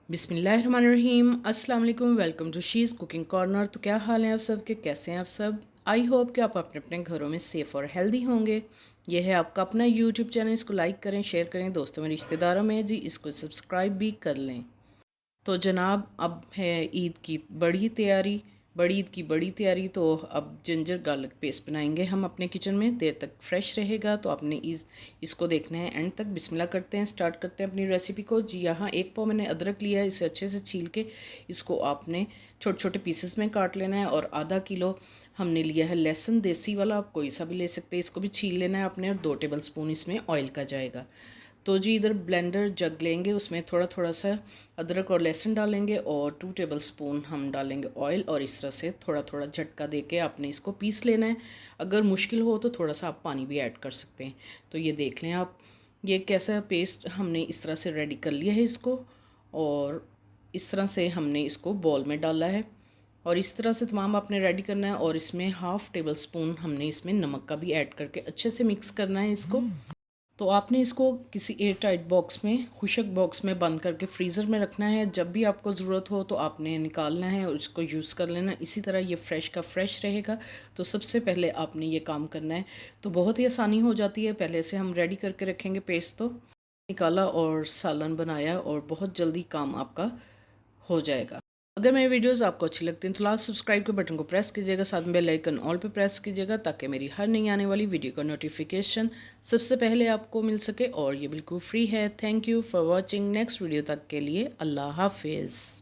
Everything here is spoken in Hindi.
बिस्मिल्लाहिर्रहमानिर्रहीम। अस्सलाम वालेकुम। Welcome to she's cooking corner. तो क्या हाल है आप सबके, कैसे हैं आप सब? आई होप कि आप अपने अपने घरों में सेफ़ और हेल्दी होंगे। यह है आपका अपना यूट्यूब चैनल, इसको लाइक करें, शेयर करें, दोस्तों में रिश्तेदारों में जी इसको सब्सक्राइब भी कर लें। तो जनाब अब है ईद की बड़ी तैयारी, बड़ी ईद की बड़ी तैयारी। तो अब जिंजर गार्लिक पेस्ट बनाएंगे हम अपने किचन में, देर तक फ्रेश रहेगा। तो आपने इसको देखना है एंड तक। बिस्मिल्लाह करते हैं, स्टार्ट करते हैं अपनी रेसिपी को जी। यहाँ 1 पाव मैंने अदरक लिया है, इसे अच्छे से छील के इसको आपने छोटे छोटे पीसेस में काट लेना है। और आधा किलो हमने लिया है लहसुन, देसी वाला, आप कोई सा भी ले सकते हैं। इसको भी छील लेना है आपने। और 2 टेबल स्पून इसमें ऑयल का जाएगा। तो जी इधर ब्लेंडर जग लेंगे, उसमें थोड़ा थोड़ा सा अदरक और लहसुन डालेंगे और 2 टेबल स्पून हम डालेंगे ऑयल। और इस तरह से थोड़ा थोड़ा झटका दे के आपने इसको पीस लेना है। अगर मुश्किल हो तो थोड़ा सा आप पानी भी ऐड कर सकते हैं। तो ये देख लें आप, ये कैसा पेस्ट हमने इस तरह से रेडी कर लिया है इसको। और इस तरह से हमने इसको बॉल में डाला है। और इस तरह से तमाम आपने रेडी करना है। और इसमें 1/2 टेबल स्पून हमने इसमें नमक का भी ऐड करके अच्छे से मिक्स करना है इसको। तो आपने इसको किसी एयर टाइट बॉक्स में, खुशक बॉक्स में बंद करके फ्रीज़र में रखना है। जब भी आपको ज़रूरत हो तो आपने निकालना है और इसको यूज़ कर लेना। इसी तरह ये फ़्रेश का फ़्रेश रहेगा। तो सबसे पहले आपने ये काम करना है। तो बहुत ही आसानी हो जाती है, पहले से हम रेडी करके रखेंगे पेस्ट। तो निकाला और सालन बनाया और बहुत जल्दी काम आपका हो जाएगा। अगर मेरी वीडियोस आपको अच्छी लगती हैं तो लास्ट सब्सक्राइब के बटन को प्रेस कीजिएगा, साथ में बेल आइकन ऑल पे प्रेस कीजिएगा ताकि मेरी हर नई आने वाली वीडियो का नोटिफिकेशन सबसे पहले आपको मिल सके। और ये बिल्कुल फ्री है। Thank you for watching. Next video तक के लिए अल्लाह हाफिज़।